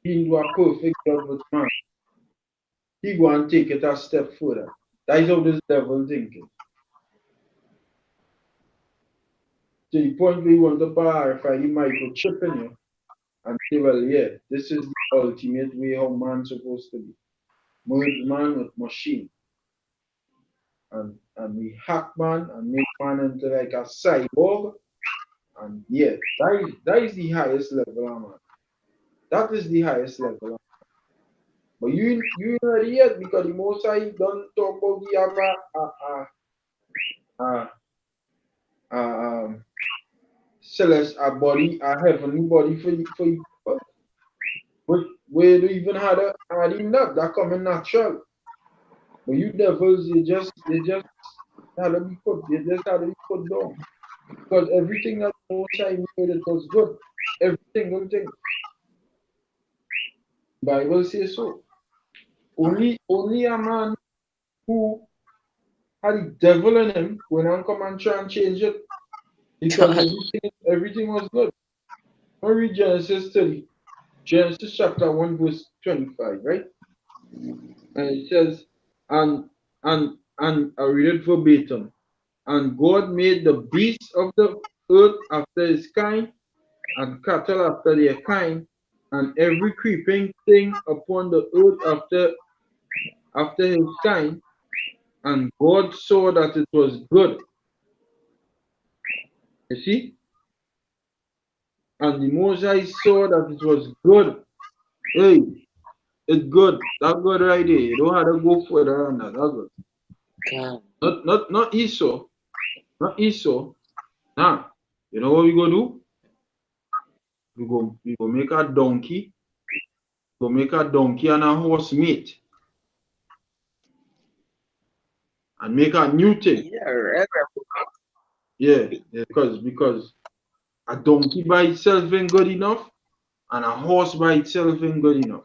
He do a perfect job with man. He go and take it a step further. That is how this devil thinking. To the point where he want to verify the microchip in you and say, well, yeah, this is the ultimate way how man's supposed to be. Merge man with machine. And we hack man and make man into like a cyborg. And yeah, that is the highest level, man. That is the highest level. But you ain't ready yet because the most I don't talk about the have a, a celeste a body, a heavenly body for you. But where do you even had in that coming natural. But you devils, they just had to be put, they just had to be put down. Because everything that most I made it was good. Every single thing. Bible says so. Only a man who had the devil in him when I come and try and change it because can. everything was good. I read Genesis 30, Genesis chapter 1, verse 25, right? And it says, and I read it verbatim. And God made the beasts of the earth after his kind, and cattle after their kind, and every creeping thing upon the earth after his kind. And God saw that it was good. You see? And the Moses saw that it was good. Hey, it's good. That's good right there. You don't have to go further than that. That's good. Can. Not Esau. Not Esau. Nah. You know what we gonna do? We go make a donkey. Go make a donkey and a horse meat. And make a new thing. Yeah, right. Yeah, yeah, because a donkey by itself ain't good enough, and a horse by itself ain't good enough.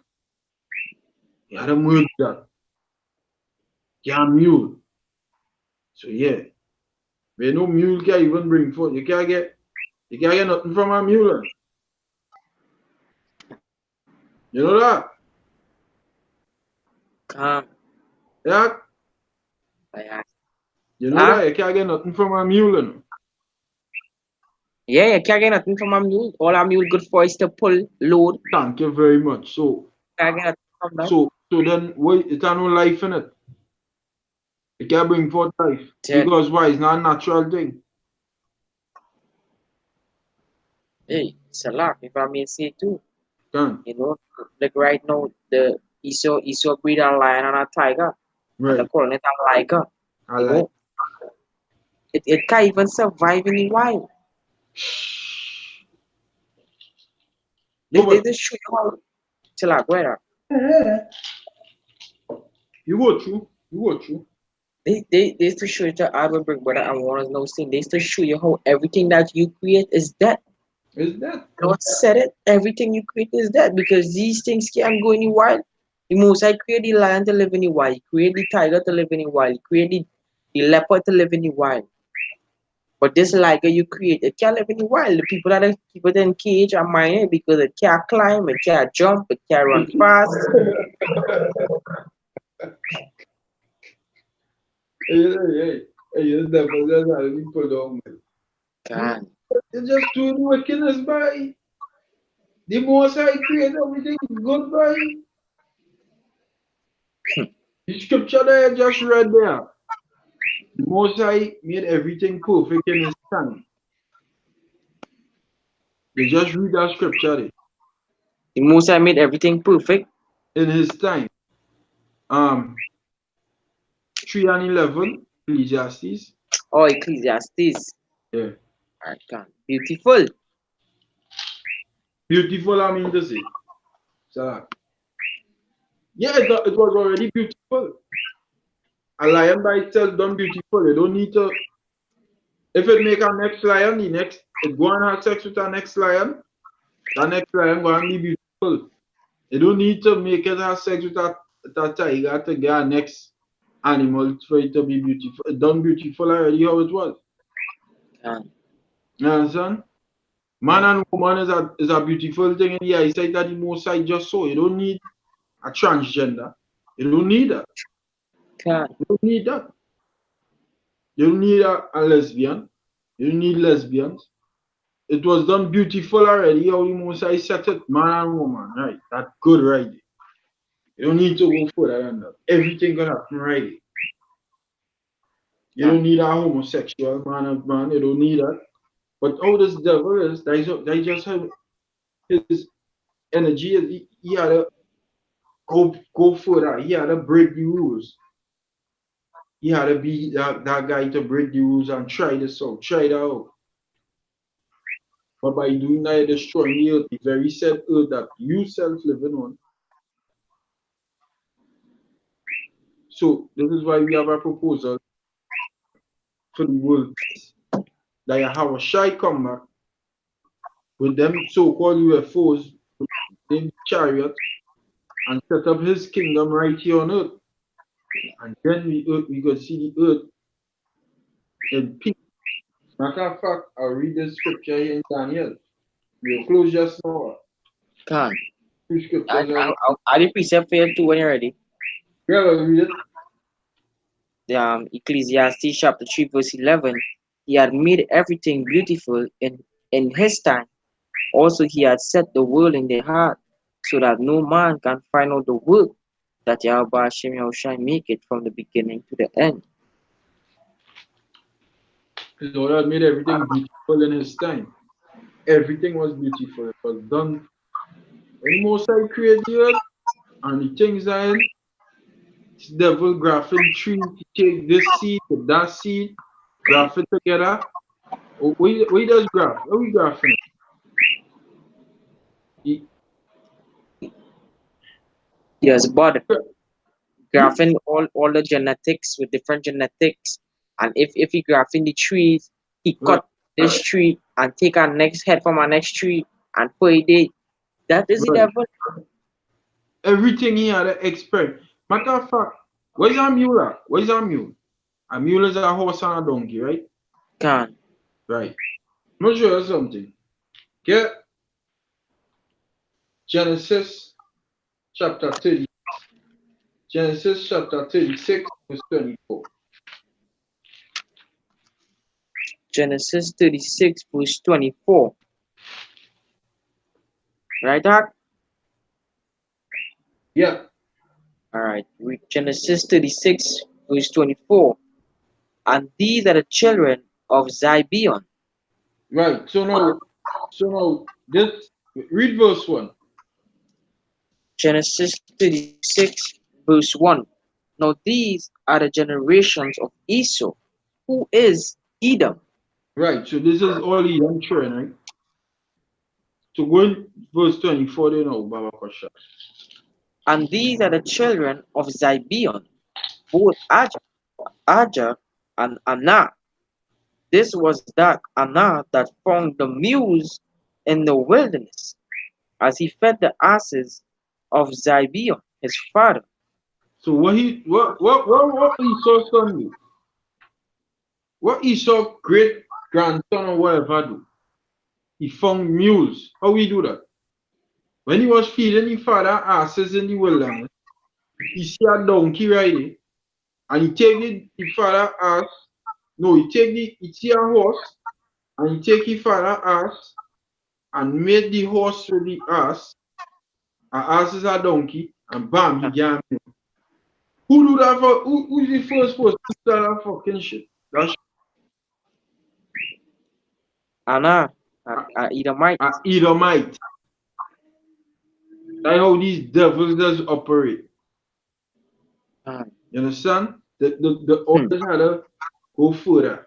You gotta merge that. Yeah, mule. So yeah, where no mule can even bring forth. You can't get nothing from a mule. You know that? Calm. Yeah, Yeah. you know Ah, that you can't get nothing from a mule. No? yeah, you can't get nothing from a mule. All a mule good for is to pull, load. Thank you very much. So Can't get nothing from that. so then why it has no life in it? It can't bring forth life. Tell, Because why? It's not a natural thing. hey, it's a lot. If I may say too, Can you know, like right now, the Iso breed a lion and a tiger, and the right. calling it a liger. I You like know, it can't even survive in the wild. no They but just shoot you out. Till I go you go through. they used to show you to Albert Brick, brother, and one of those things. They used to show you how everything that you create is dead. Is that Lord said it, everything you create is dead because these things can't go in the wild. The Most High created the lion to live in the wild, He created the tiger to live in the wild, He created the leopard to live in the wild. But this liger you create, it can't live in the wild. The people that keep it in cage are mining it because it can't climb, it can't jump, it can't run fast. hey, the devil just had me put on man. You Can it's just doing wickedness by the most I create everything is good by the scripture that I just read there. The most I made everything perfect in his time. You just read that scripture there. the Most High made everything perfect. In his time. Um 3 and 11, Ecclesiastes. Oh, Ecclesiastes. Yeah. I can. Beautiful. Beautiful I mean to say. So yeah, it was already beautiful. A lion by itself done beautiful. You don't need to. If it make a next lion, the next it go and have sex with a next lion, that next lion go and be beautiful. You don't need to make it have sex with a tiger to get a next animal for it to be beautiful. It done beautiful already how it was. Can. You understand? Man and woman is a beautiful thing in the eyesight that the most sight just saw. You don't need a transgender. You don't need that. Can. You don't need that. You don't need a lesbian. You don't need lesbians. It was done beautiful already. How the most I set it, man and woman, right? That good right there. You don't need to go further than that. Everything gonna happen right there. You Can. don't need a homosexual man and man. You don't need that. But how this devil is, they just have his energy. He had to go further. He had to break the rules. He had to be that guy to break the rules and try this out, try that out. But by doing that, you're destroying the earth, the very said earth that you self living on. So this is why we have a proposal for the world peace. That Yahweh Shai come back with them so-called UFOs in chariot and set up his kingdom right here on earth. And then we could see the earth in peace. Matter of fact, I'll read the scripture here in Daniel. We'll close just now. Can. Two scriptures are I did precept for you too when you're ready. yeah, I'll read it. Ecclesiastes chapter 3 verse 11. He had made everything beautiful in his time. Also, he had set the world in their heart so that no man can find out the work that Yahweh Hashem Yahushua make it from the beginning to the end. The Lord had made everything beautiful in his time. Everything was beautiful. It was done when the Most High created the earth and the things are in. This devil graphing tree to take this seed with that seed, graph it together. Oh, we does graph. How we graphing it? He, Yes, but hmm? graphing all the genetics with different genetics, and if he graphing the trees, he Right. cut this tree and take our next head from our next tree and put it there. That is the Right. devil. Everything he had an experiment. Matter of fact, where's a mule at? Where's a mule? A mule is a horse and a donkey, right? Can. Right. I'm gonna show you something. Get Genesis chapter 30. Genesis chapter 36, verse 24. Genesis 36, verse 24. Right, Doc? Yeah. All right. Read Genesis 36, verse 24. And these are the children of Zibeon. Right. So now this read verse 1. Genesis 36, verse 1. Now these are the generations of Esau, who is Edom. Right. So this is all Edom children, right? So go in verse 24 there now, Baba Kasha. And these are the children of Zibeon, both Aja and Anah. This was that Anah that found the mules in the wilderness, as he fed the asses of Zibeon, his father. So what Esau's son do? What Esau great grandson or whatever do? He found mules. How he do that? When he was feeding his father asses in the wilderness, he see a donkey riding, and he take the father ass. No, he see a horse, and he take his father ass and made the horse with the ass. A ass is a donkey, and bam, he got him. Who do that for? Who's the first person to start that fucking shit? That's Anah, a, a Edomite. a Edomite. That's how these devils does operate. Hmm. You understand? The Hmm. always had to go further.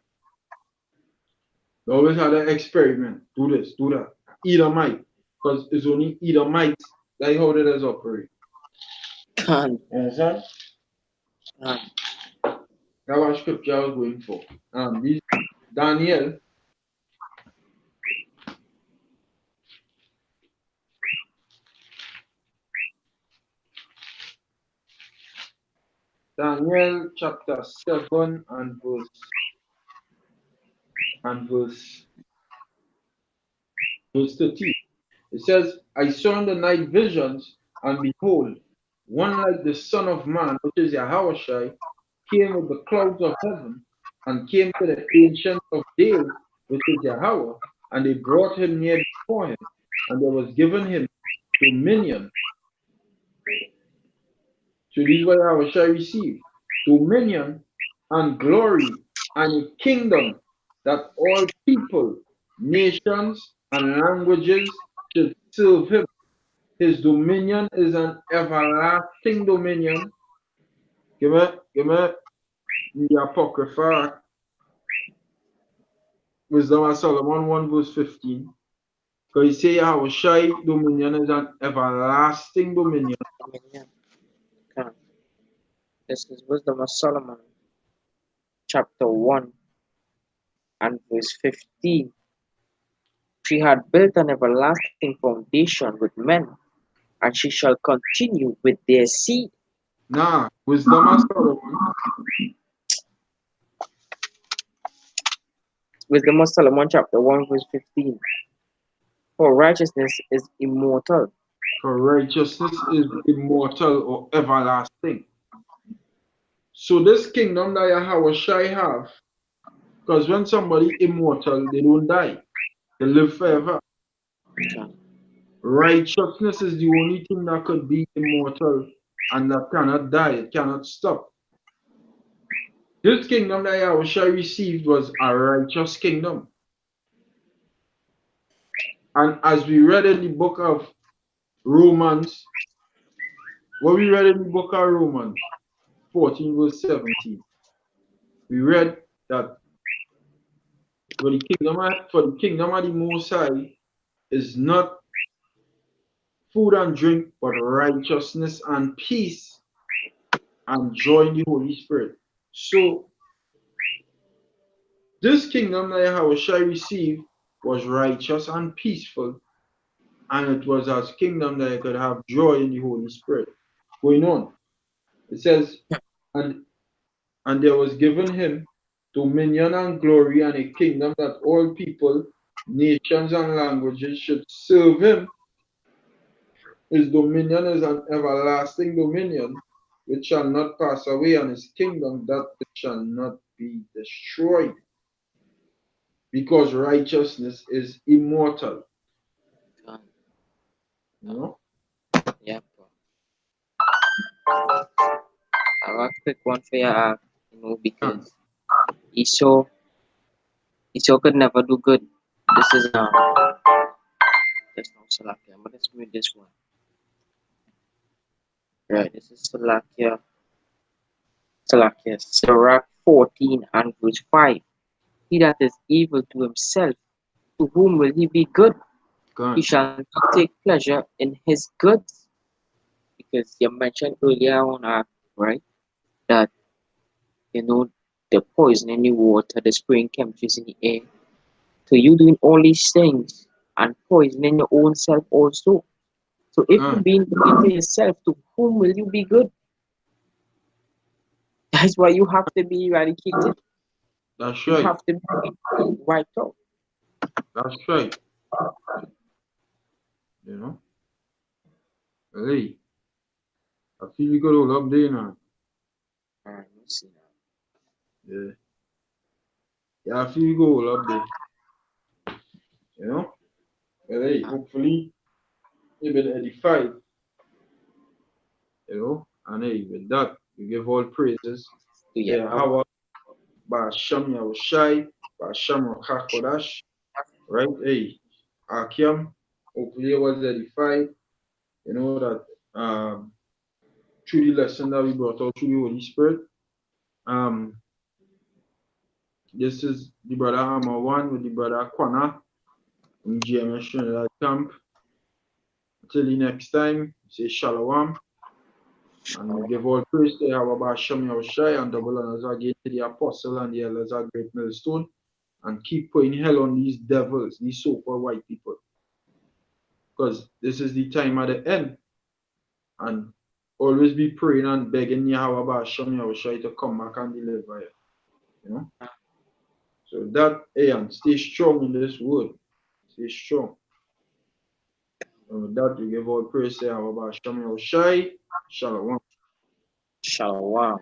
They always had to experiment. Do this, do that. Edomite. Because it's only Edomites. That's how they does operate. Can. You understand? Can. That's what scripture I was going for. This Daniel, Daniel chapter 7 and verse 13. It says, I saw in the night visions, and behold, one like the Son of Man, which is Yahushai, came with the clouds of heaven, and came to the Ancient of Days, which is Yahweh, and they brought him near before him, and there was given him dominion. So this is what Yahushai received dominion and glory and a kingdom that all people, nations, and languages should serve him. His dominion is an everlasting dominion. Give me the Apocrypha, Wisdom of Solomon 1 verse 15. Because he say Yahushai dominion is an everlasting dominion. Dominion. Can. This is Wisdom of Solomon, chapter 1 and verse 15. She had built an everlasting foundation with men, and she shall continue with their seed. Nah, Wisdom of Solomon, Wisdom of Solomon, chapter 1, verse 15. For righteousness is immortal. for righteousness is immortal or everlasting. So this kingdom that Yahushai have, because when somebody immortal, they don't die. They live forever. Can. Righteousness is the only thing that could be immortal and that cannot die. It cannot stop. This kingdom that Yahushua received was a righteous kingdom. And as we read in the book of Romans, what we read in the book of Romans 14 verse 17, we read that for the kingdom of the Most High is not food and drink, but righteousness and peace and joy in the Holy Spirit. So This kingdom that Yahushua received was righteous and peaceful, and it was as kingdom that he could have joy in the Holy Spirit. Going on, it says, and and there was given him dominion and glory and a kingdom that all people, nations, and languages should serve him. His dominion is an everlasting dominion which shall not pass away, and his kingdom that it shall not be destroyed, because righteousness is immortal. Done. You know? Yeah, bro. I have a quick one for you, And because Esau, Esau could never do good. This is there's no Salakia, but let's read this one. Right, this is Salakia, Sirach 14 and verse 5. He that is evil to himself, to whom will he be good? He gone. shall not take pleasure in his goods. Because you mentioned earlier on, right, that you know the poison in the water, the spraying chemicals in the air. So you doing all these things and poisoning your own self also. So if you Gone. being good to yourself, to whom will you be good? That's why you have to be eradicated. That's You right. have to be wiped out. That's right. You know? Hey, I feel you got all up there now. Alright, let's see now. Yeah. Yeah, I feel you go all up there. You know? But hey, Ah, hopefully you've been edified, you know? And hey, with that, we give all praises to to Yahweh. Yahweh, Ba'asham Yahushai, Ba'asham Rakakodash, right? Hey, Akim, hopefully you was edified. You know that through the lesson that we brought out through the Holy Spirit. Um, this is the brother Hammer One with the brother Kwana in GMS Trinidad Camp. Until the next time, say Shalom. And we give all praise to Yahweh Shem Yahushai and double honors again to the apostle and the elders at Great Millstone. And keep putting hell on these devils, these so-called white people. Because this is the time at the end. And always be praying and begging Yahweh Shem Yahushai to come back and deliver you. You know? So that, hey, and stay strong in this word. Stay strong. And with that, we give all praise to Yahweh Shem Yahushai. Shalom. Shalom.